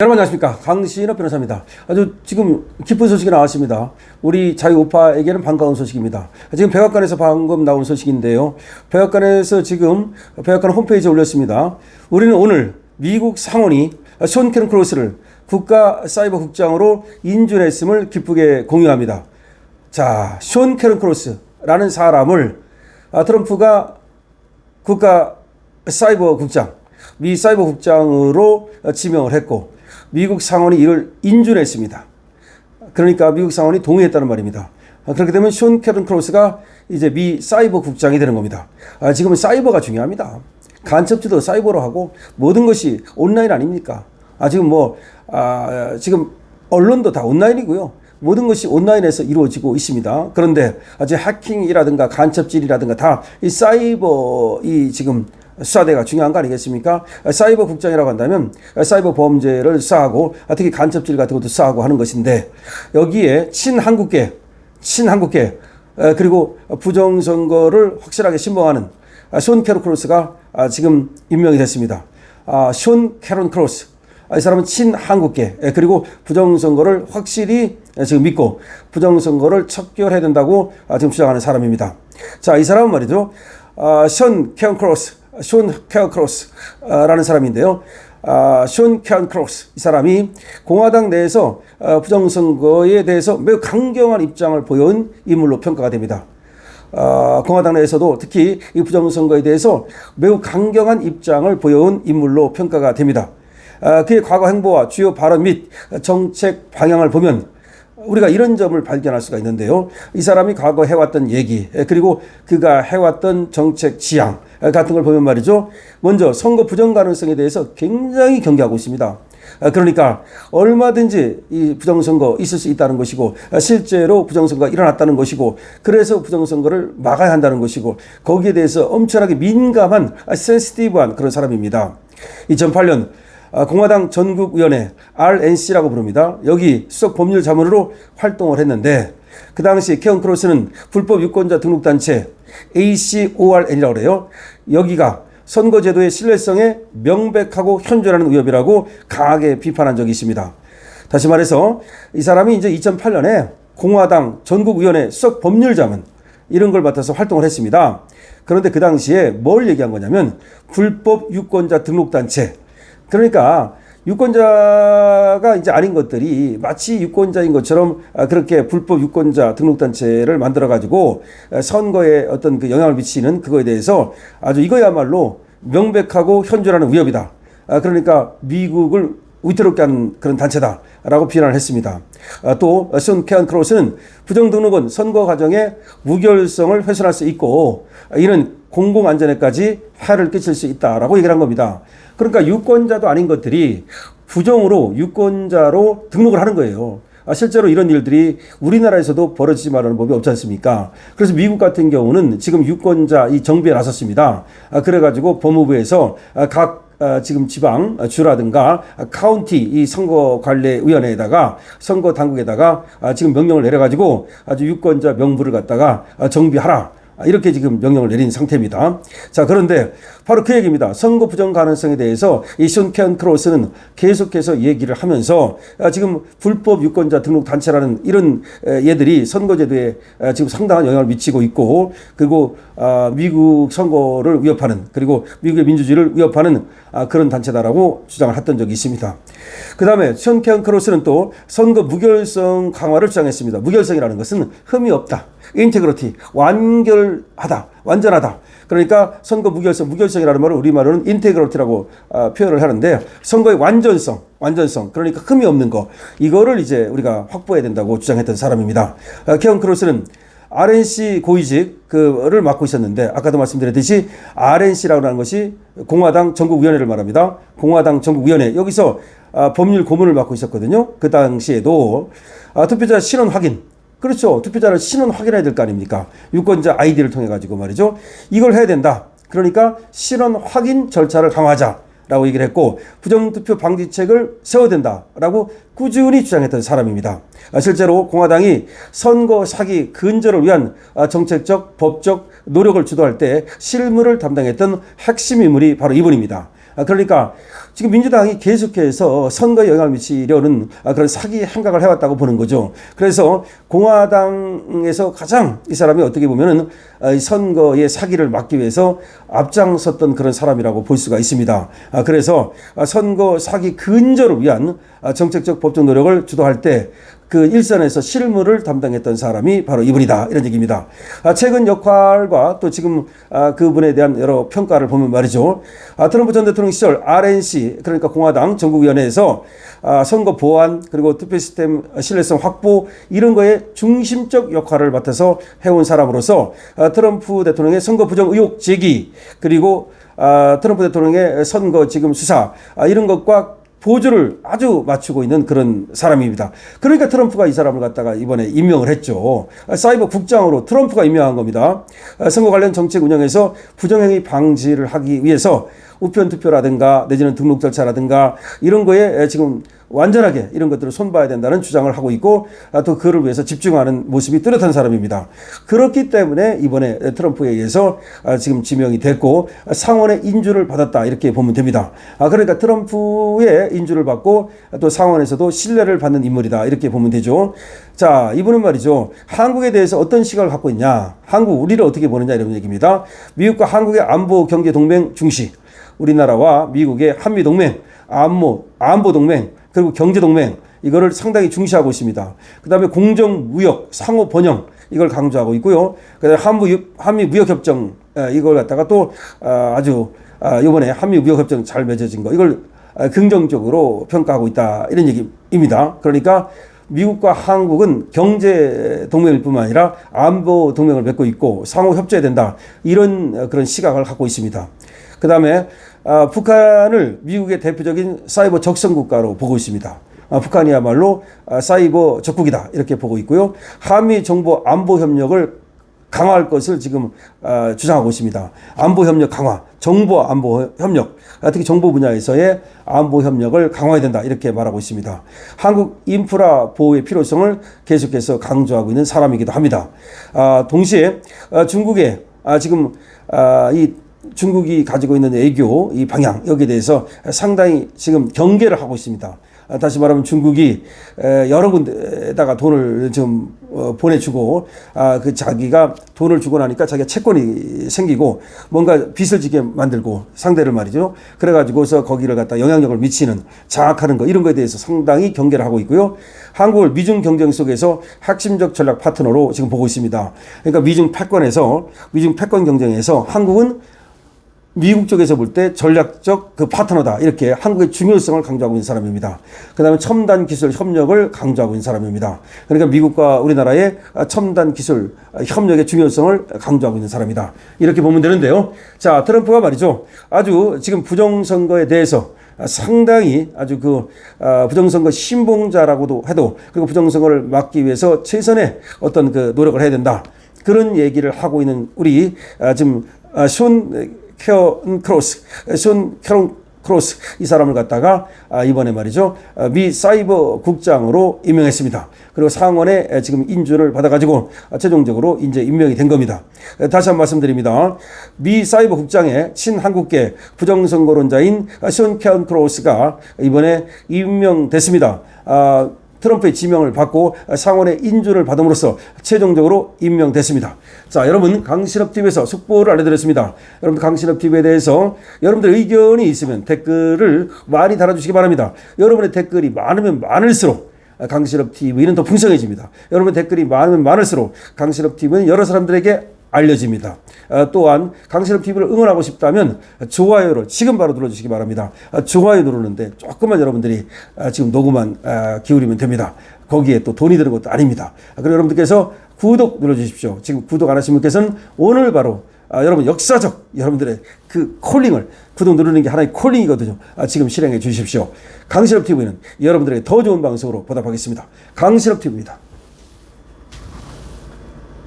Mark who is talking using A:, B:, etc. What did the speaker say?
A: 여러분 안녕하십니까, 강신업 변호사입니다. 아주 지금 기쁜 소식이 나왔습니다. 우리 자유우파에게는 반가운 소식입니다. 지금 백악관에서 방금 나온 소식인데요, 백악관에서 지금 백악관 홈페이지에 올렸습니다. 우리는 오늘 미국 상원이 숀 캐런 크로스를 국가사이버국장으로 인준했음을 기쁘게 공유합니다. 자, 숀 캐런 크로스라는 사람을 트럼프가 국가사이버국장, 미 사이버국장으로 지명을 했고, 미국 상원이 이를 인준했습니다. 그러니까 미국 상원이 동의했다는 말입니다. 그렇게 되면 숀 캐런 크로스가 이제 미 사이버 국장이 되는 겁니다. 지금은 사이버가 중요합니다. 간첩지도 사이버로 하고 모든 것이 온라인 아닙니까? 지금 언론도 다 온라인이고요. 모든 것이 온라인에서 이루어지고 있습니다. 그런데 아직 해킹이라든가 간첩질이라든가 다 이 사이버 지금 수사대가 중요한 거 아니겠습니까? 사이버 국장이라고 한다면 사이버 범죄를 수사하고 특히 간첩질 같은 것도 수사하고 하는 것인데, 여기에 친한국계 그리고 부정선거를 확실하게 신봉하는 숀 캐런 크로스가 지금 임명이 됐습니다. 숀 캐런 크로스, 이 사람은 친한국계 그리고 부정선거를 확실히 지금 믿고 부정선거를 척결해야 된다고 지금 주장하는 사람입니다. 자, 이 사람은 말이죠, 숀 캐런 크로스라는 사람인데요. 숀 캐런 크로스, 이 사람이 공화당 내에서 부정선거에 대해서 매우 강경한 입장을 보여온 인물로 평가가 됩니다. 공화당 내에서도 특히 이 부정선거에 대해서 매우 강경한 입장을 보여온 인물로 평가가 됩니다. 그의 과거 행보와 주요 발언 및 정책 방향을 보면 우리가 이런 점을 발견할 수가 있는데요. 이 사람이 과거 해왔던 얘기, 그리고 그가 해왔던 정책 지향 같은 걸 보면 말이죠, 먼저 선거 부정 가능성에 대해서 굉장히 경계하고 있습니다. 그러니까 얼마든지 이 부정선거 있을 수 있다는 것이고, 실제로 부정선거가 일어났다는 것이고, 그래서 부정선거를 막아야 한다는 것이고, 거기에 대해서 엄청나게 민감한 센시티브한 그런 사람입니다. 2008년 공화당 전국위원회 RNC라고 부릅니다. 여기 수석 법률 자문으로 활동을 했는데, 그 당시 캐런 크로스는 불법 유권자 등록단체 ACORN이라고 그래요. 여기가 선거제도의 신뢰성에 명백하고 현존하는 위협이라고 강하게 비판한 적이 있습니다. 다시 말해서 이 사람이 이제 2008년에 공화당 전국위원회 수석 법률 자문 이런 걸 맡아서 활동을 했습니다. 그런데 그 당시에 뭘 얘기한 거냐면 불법 유권자 등록단체, 그러니까 유권자가 이제 아닌 것들이 마치 유권자인 것처럼 그렇게 불법 유권자 등록단체를 만들어가지고 선거에 어떤 그 영향을 미치는 그거에 대해서 아주 이거야말로 명백하고 현존하는 위협이다. 그러니까 미국을 위태롭게 하는 그런 단체다라고 비난을 했습니다. 또 숀 캐런 크로스는 부정등록은 선거 과정에 무결성을 훼손할 수 있고 이는 공공안전에까지 해를 끼칠 수 있다라고 얘기를 한 겁니다. 그러니까 유권자도 아닌 것들이 부정으로 유권자로 등록을 하는 거예요. 실제로 이런 일들이 우리나라에서도 벌어지지 말라는 법이 없지 않습니까? 그래서 미국 같은 경우는 지금 유권자 이 정비에 나섰습니다. 그래가지고 법무부에서 각 지금 지방 주라든가 카운티 이 선거관리위원회에다가 선거 당국에다가 지금 명령을 내려가지고 아주 유권자 명부를 갖다가 정비하라, 이렇게 지금 명령을 내린 상태입니다. 자, 그런데 바로 그 얘기입니다. 선거 부정 가능성에 대해서 이 숀 캐런 크로스는 계속해서 얘기를 하면서 지금 불법 유권자 등록 단체라는 이런 얘들이 선거제도에 지금 상당한 영향을 미치고 있고, 그리고 미국 선거를 위협하는, 그리고 미국의 민주주의를 위협하는 그런 단체다라고 주장을 했던 적이 있습니다. 그 다음에 숀 캐런 크로스는 또 선거 무결성 강화를 주장했습니다. 무결성이라는 것은 흠이 없다, 인테그리티, 완전하다. 그러니까 선거 무결성이라는 말을 우리말로는 인테그리티라고 표현을 하는데, 선거의 완전성, 그러니까 흠이 없는 거, 이거를 이제 우리가 확보해야 된다고 주장했던 사람입니다. 캐런 크로스는 RNC 고위직을 맡고 있었는데, 아까도 말씀드렸듯이 RNC라고 하는 것이 공화당 전국위원회를 말합니다. 공화당 전국위원회, 여기서 법률 고문을 맡고 있었거든요. 그 당시에도 투표자 신원 확인, 그렇죠, 투표자를 신원 확인해야 될 거 아닙니까? 유권자 아이디를 통해 가지고 말이죠, 이걸 해야 된다. 그러니까 신원 확인 절차를 강화하자라고 얘기를 했고, 부정투표 방지책을 세워야 된다라고 꾸준히 주장했던 사람입니다. 실제로 공화당이 선거 사기 근절을 위한 정책적, 법적 노력을 주도할 때 실무를 담당했던 핵심 인물이 바로 이분입니다. 그러니까 지금 민주당이 계속해서 선거에 영향을 미치려는 그런 사기 행각을 해왔다고 보는 거죠. 그래서 공화당에서 가장 이 사람이 어떻게 보면은 선거의 사기를 막기 위해서 앞장섰던 그런 사람이라고 볼 수가 있습니다. 그래서 선거 사기 근절을 위한 정책적 법적 노력을 주도할 때 그 일선에서 실무를 담당했던 사람이 바로 이분이다, 이런 얘기입니다. 최근 역할과 또 지금 그분에 대한 여러 평가를 보면 말이죠. 트럼프 전 대통령 시절 RNC, 그러니까 공화당 전국위원회에서 선거 보안 그리고 투표 시스템 신뢰성 확보 이런 거에 중심적 역할을 맡아서 해온 사람으로서 트럼프 대통령의 선거 부정 의혹 제기, 그리고 트럼프 대통령의 선거 지금 수사 이런 것과 보조를 아주 맞추고 있는 그런 사람입니다. 그러니까 트럼프가 이 사람을 갖다가 이번에 임명을 했죠. 사이버 국장으로 트럼프가 임명한 겁니다. 선거 관련 정책 운영에서 부정행위 방지를 하기 위해서 우편 투표라든가 내지는 등록 절차라든가 이런 거에 지금 완전하게 이런 것들을 손봐야 된다는 주장을 하고 있고 또 그를 위해서 집중하는 모습이 뚜렷한 사람입니다. 그렇기 때문에 이번에 트럼프에 의해서 지금 지명이 됐고 상원의 인주를 받았다, 이렇게 보면 됩니다. 그러니까 트럼프의 인주를 받고 또 상원에서도 신뢰를 받는 인물이다, 이렇게 보면 되죠. 자, 이분은 말이죠. 한국에 대해서 어떤 시각을 갖고 있냐, 한국, 우리를 어떻게 보느냐, 이런 얘기입니다. 미국과 한국의 안보 경제 동맹 중시, 우리나라와 미국의 한미 동맹, 안보 동맹, 그리고 경제 동맹, 이거를 상당히 중시하고 있습니다. 그 다음에 공정 무역, 상호 번영, 이걸 강조하고 있고요. 그 다음에 한미 무역 협정, 이걸 갖다가 또 아주 이번에 한미 무역 협정 잘 맺어진 거, 이걸 긍정적으로 평가하고 있다, 이런 얘기입니다. 그러니까 미국과 한국은 경제 동맹일 뿐만 아니라 안보 동맹을 맺고 있고 상호 협조해야 된다, 이런 그런 시각을 갖고 있습니다. 그 다음에 북한을 미국의 대표적인 사이버 적성 국가로 보고 있습니다. 북한이야말로 사이버 적국이다, 이렇게 보고 있고요. 한미 정보 안보 협력을 강화할 것을 지금 주장하고 있습니다. 안보 협력 강화, 정보 안보 협력, 특히 정보 분야에서의 안보 협력을 강화해야 된다, 이렇게 말하고 있습니다. 한국 인프라 보호의 필요성을 계속해서 강조하고 있는 사람이기도 합니다. 동시에 중국의 지금 이 중국이 가지고 있는 외교 이 방향, 여기에 대해서 상당히 지금 경계를 하고 있습니다. 다시 말하면 중국이 여러 군데에다가 돈을 좀 보내주고 그 자기가 돈을 주고 나니까 자기가 채권이 생기고 뭔가 빚을 지게 만들고 상대를 말이죠. 그래가지고서 거기를 갖다 영향력을 미치는, 장악하는 거, 이런 거에 대해서 상당히 경계를 하고 있고요. 한국을 미중 경쟁 속에서 핵심적 전략 파트너로 지금 보고 있습니다. 그러니까 미중 패권 경쟁에서 한국은 미국 쪽에서 볼 때 전략적 그 파트너다, 이렇게 한국의 중요성을 강조하고 있는 사람입니다. 그 다음에 첨단 기술 협력을 강조하고 있는 사람입니다. 그러니까 미국과 우리나라의 첨단 기술 협력의 중요성을 강조하고 있는 사람이다, 이렇게 보면 되는데요. 자, 트럼프가 말이죠, 아주 지금 부정선거에 대해서 상당히 아주 그 부정선거 신봉자라고도 해도, 그리고 부정선거를 막기 위해서 최선의 어떤 그 노력을 해야 된다, 그런 얘기를 하고 있는 우리 지금 숀 캐런 크로스, 이 사람을 갖다가 이번에 말이죠, 미 사이버 국장으로 임명했습니다. 그리고 상원에 지금 인준을 받아가지고 최종적으로 이제 임명이 된 겁니다. 다시 한번 말씀드립니다. 미 사이버 국장의 친한국계 부정선거론자인 숀 캐런 크로스가 이번에 임명됐습니다. 트럼프의 지명을 받고 상원의 인준을 받음으로써 최종적으로 임명됐습니다. 자, 여러분, 강신업TV에서 속보를 알려드렸습니다. 여러분들 강신업TV에 대해서 여러분들 의견이 있으면 댓글을 많이 달아주시기 바랍니다. 여러분의 댓글이 많으면 많을수록 강신업TV는 더 풍성해집니다. 여러분의 댓글이 많으면 많을수록 강신업TV는 여러 사람들에게 알려집니다. 또한 강신업TV를 응원하고 싶다면 좋아요를 지금 바로 눌러주시기 바랍니다. 좋아요 누르는데 조금만 여러분들이 지금 녹음만 기울이면 됩니다. 거기에 또 돈이 드는 것도 아닙니다. 그리고 여러분들께서 구독 눌러주십시오. 지금 구독 안 하신 분께서는 오늘 바로 여러분 역사적 여러분들의 그 콜링을, 구독 누르는 게 하나의 콜링이거든요. 지금 실행해 주십시오. 강신업TV는 여러분들에게 더 좋은 방송으로 보답하겠습니다. 강신업TV입니다.